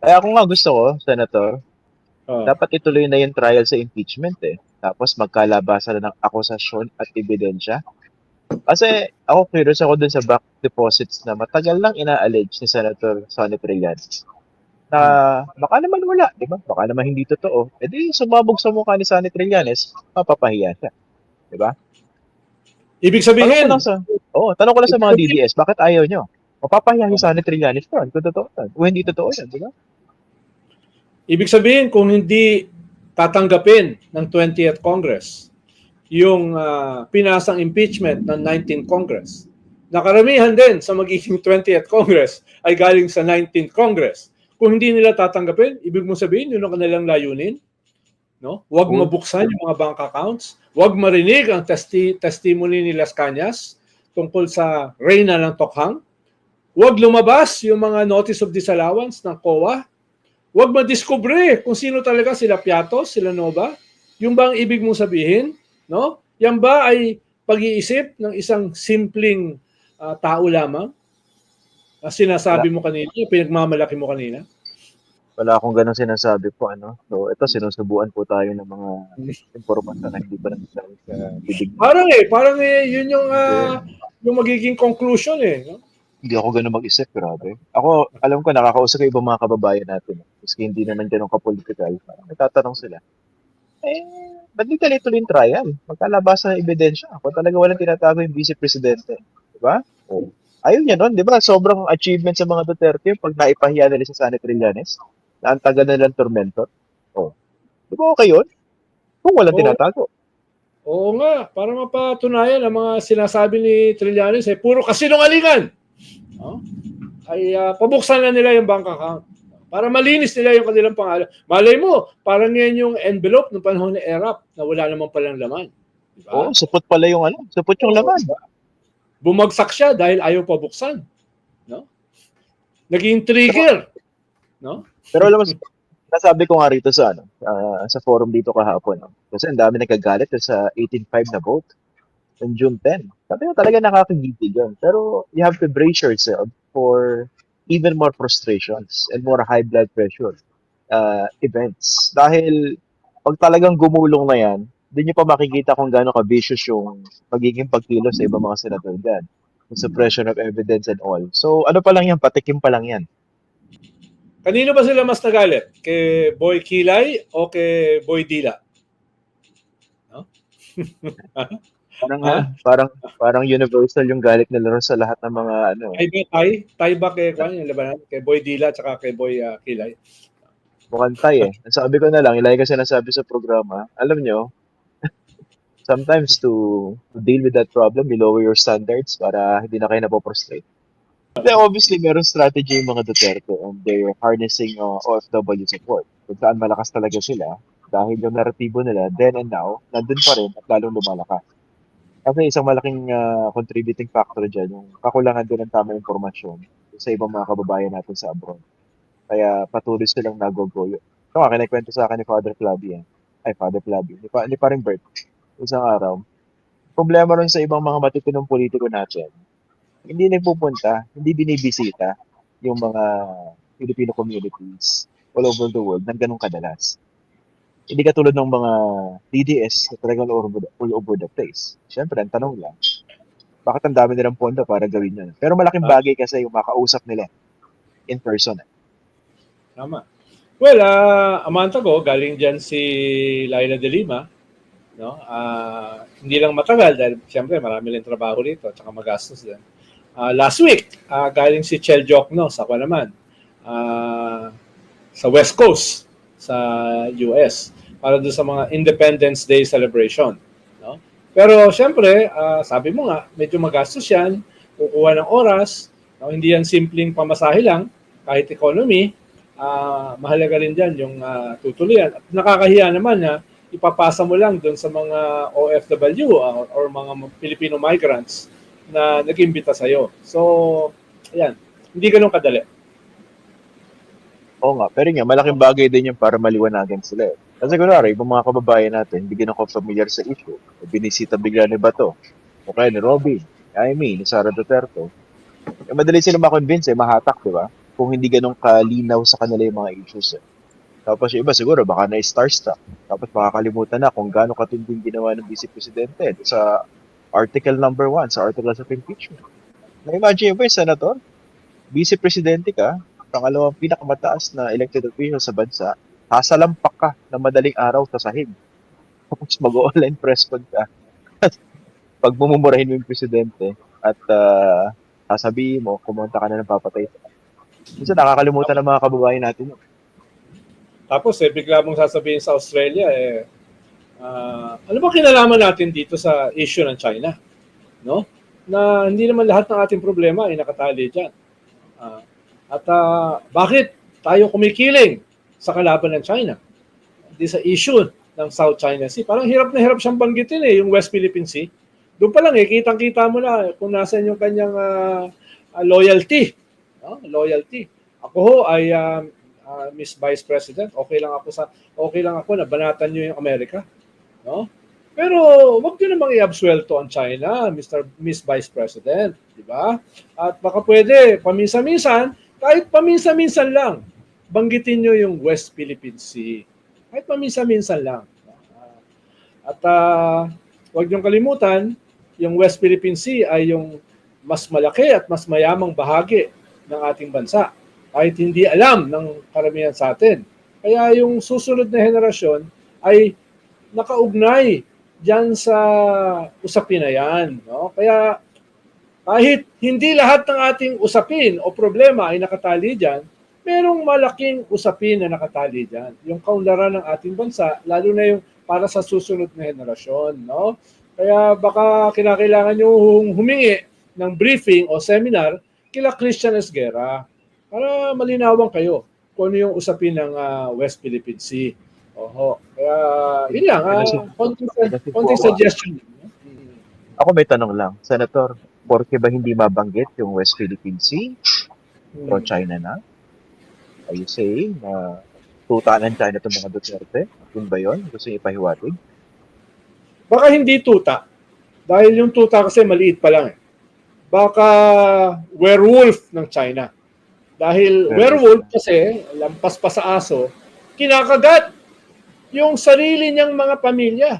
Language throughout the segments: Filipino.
Kaya ako nga gusto ko, Senator, Oh. dapat ituloy na yung trial sa impeachment eh. Tapos magkalabasan na ng akusasyon at ebidensya. Kasi ako curious ako dun sa back deposits na matagal lang ina-allege ni Senator Sonny Trillanes na Hmm. baka naman wala, di ba? Baka naman hindi totoo. E di sumabog sa mukha ni Sonny Trillanes, mapapahiya siya, di ba? Ibig Tanong ko lang sabihin, sa, tanong ko lang sa ibig mga sabihin, DDS, bakit ayaw nyo? Mapapahiya si oh. Sonny Trillanes yun, kung totoo yan. Kung hindi totoo yan, di ba? Ibig sabihin kung hindi tatanggapin ng 20th Congress yung pinasang impeachment ng 19th Congress, nakaramihan din sa magiging 20th Congress ay galing sa 19th Congress. Kung hindi nila tatanggapin, ibig mo sabihin yun ang kanilang layunin, no? Huwag Oo. mabuksan yung mga bank accounts, huwag marinig ang testimony ni Las Cañas tungkol sa reyna ng Tokhang, huwag lumabas yung mga notice of disallowance ng COA, huwag madiskubre kung sino talaga sila Piatos, sila Nova. Yung ba ang ibig mong sabihin? No? Yan ba ay pag-iisip ng isang simpleng tao lamang? Wala, Sinasabi mo kanina, pinagmamalaki mo kanina? wala akong ganong sinasabi po, ano. So, ito, sinusubuan po tayo ng mga impormasyon na hindi pa nanggaling sa bibig ng iba. Parang yun Hindi, yung magiging conclusion eh. No? hindi ako ganun mag-isip, grabe. Ako, alam ko, nakakausap ko ibang mga kababayan natin. Maski hindi naman ganun ka-political. Parang nagtatanong sila, ba't di tuloy yung trial? Magkalabasan ng ebidensya. Kung talaga walang tinatago yung vice presidente. Di ba? Oh. Ayun niya nun, di ba? Sobrang achievement sa mga Duterte pag naipahiya nila sa Sanit Trillanes na ang taga nilang tormentor. Oh. Di ba okay yun? Kung walang Oo, tinatago. oo nga, para mapatunayan ang mga sinasabi ni Trillanes ay puro kasinungalingan. No? Ay pabuksan na nila yung bank account. Para malinis nila yung kanilang pangalan. Malay mo, parang yan yung envelope ng panahon ni ERAP na wala naman palang laman. Oo, Diba? supot pala yung ano, supot yung Oo, laman. diba? Bumagsak siya dahil ayaw pabuksan. No? Naging Pero, trigger. No? pero alam mo, nasabi ko nga rito sa ano, sa forum dito kahapon, no? Kasi ang dami nagkagalit sa 18.5 na vote on June 10. Sabi ko talaga nakakagigil yun. Pero you have to brace yourself for even more frustrations and more high blood pressure events. Dahil pag talagang gumulong na yan, hindi nyo pa makikita kung gaano ka-vicious yung magiging pagkilos sa ibang mga senador dyan. Yung suppression of evidence and all. So ano pa lang yan, patikim pa lang yan. Kanino ba sila mas nagalit? Kay Boy Kilay o kay Boy Dila? No? Parang ano, Ha? parang universal yung galit nila ron sa lahat ng mga ano. Tay ba kay Kwan yung labanan? Kay Boy Dila at kay Boy Kilay? Mukhang tay eh. Ang sabi ko na lang, ilagay ko sinasabi sa programa, alam nyo, sometimes to deal with that problem, you lower your standards para hindi na kayo napoprostrate. Then obviously, meron strategy yung mga Duterte and they're harnessing OFW support. Kung saan malakas talaga sila, dahil yung naratibo nila, then and now, nandun pa rin at lalong lumalakas. Kasi isang malaking contributing factor dyan, yung kakulangan din ng tamang impormasyon sa ibang mga kababayan natin sa abroad. Kaya patuloy silang nagogoyo. Ito nga, kinikwento sa akin ni Father Flavio. Ay, Father Flavio. Ni paring Bert. Isang araw. Problema rin sa ibang mga matitinong politiko natin. Hindi nagpupunta, hindi binibisita yung mga Filipino communities all over the world ng ganong kadalas. Hindi katulad ng mga DDS na talagang all over the place. Siyempre, ang tanong lang, bakit ang dami nilang pondo para gawin yun? Pero malaking Ah, bagay kasi yung makausap nila in person. tama. Well, a month ago, galing dyan si Laila de Lima. No? Hindi lang matagal dahil siyempre marami lang trabaho dito at saka magastos din. Last week, galing si Chel Jokno sa ako naman. Sa West Coast sa US para doon sa mga Independence Day celebration. No? Pero siyempre, sabi mo nga, medyo magastos yan, kukuha ng oras, no? Hindi yan simpleng pamasahe lang, kahit economy, mahalaga rin dyan yung tutuloyan. At nakakahiya naman na ipapasa mo lang doon sa mga OFW or mga Filipino migrants na nag-imbita sa'yo. So, ayan, hindi ganun kadali. Oo nga, pero nga, malaking bagay din yung para maliwanagan sila eh. Kasi kunwari, ibang mga kababayan natin, hindi ganun ako familiar sa issue. Binisita bigla ni Bato, o kaya ni Robin, ni Amy, ni Sara Duterte. Madali sila makonvince eh, mahatak, di ba? kung hindi ganun kalinaw sa kanila yung mga issues. Tapos yung iba siguro baka na-starstruck. Tapos makakalimutan na kung gaano katinding ginawa ng Vice Presidente sa Article number 1, sa Articles of Impeachment. Na-imagine mo ba yung senator? Vice Presidente ka, pangalawang pinakamataas na elected official sa bansa, sasalampak ka na madaling araw sa sahig. Tapos mag-online press con ka. Pag mumumurahin mo yung presidente at sasabihin mo, kumonta ka na ng papatay. Minsan nakakalimutan ng mga kababayan natin yun. Tapos bigla mong sasabihin sa Australia, ano ba kinalaman natin dito sa issue ng China? No? Na hindi naman lahat ng ating problema ay nakatali dyan. Bakit tayo kumikiling sa kalaban ng China? Hindi sa issue ng South China Sea. Parang hirap na hirap siyang banggitin yung West Philippine Sea. Doon pa lang kitang-kita mo na kung nasan yung kanyang loyalty. No? Loyalty. Ako ho ay Miss Vice President, okay lang ako na banatan niyo yung Amerika, no? Pero wag niyo namang i-absuelto ang China, Miss Vice President, di ba? At baka pwede paminsan-minsan, kahit paminsan-minsan lang, banggitin niyo yung West Philippine Sea. Kahit paminsan-minsan lang. At wag niyong kalimutan, yung West Philippine Sea ay yung mas malaki at mas mayamang bahagi ng ating bansa. Kahit hindi alam ng karamihan sa atin. Kaya yung susunod na henerasyon ay nakaugnay dyan sa usapin na yan. No? Kaya kahit hindi lahat ng ating usapin o problema ay nakatali dyan, merong malaking usapin na nakatali dyan. Yung kaunlaran ng ating bansa, lalo na yung para sa susunod na henerasyon. No? Kaya baka kinakailangan nyo humingi ng briefing o seminar kila Christian Esguerra para malinawan kayo kung ano yung usapin ng West Philippine Sea. Oho. Kaya yun lang, konting suggestion. Ako may tanong lang, Senator, porke ba hindi mabanggit yung West Philippine Sea? Pro China na? Are you saying na tuta ng China itong mga Duterte? Yun ba yun? Gusto niyo ipahiwatig? Baka hindi tuta. Dahil yung tuta kasi maliit pa lang. Baka werewolf ng China. Dahil werewolf kasi, lampas pa sa aso, kinakagat yung sarili niyang mga pamilya,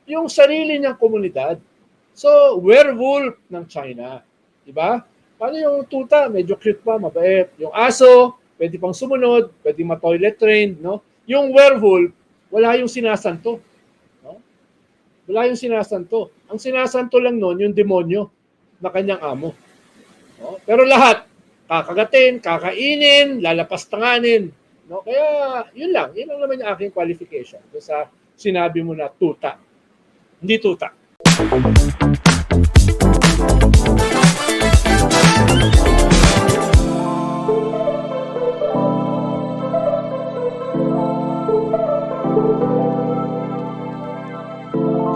yung sarili niyang komunidad. So, werewolf ng China. Diba? Paano yung tuta? Medyo cute pa, mabait. Yung aso, pwede pang sumunod, pwede ma-toilet trained. No? Yung werewolf, wala yung sinasanto. No? Wala yung sinasanto. Ang sinasanto lang nun, yung demonyo na kanyang amo. No? Pero lahat, kakagatin, kakainin, lalapastanganin. No? Kaya, yun lang. Yun lang naman yung aking qualification. Sa sinabi mo na tuta. Hindi tuta.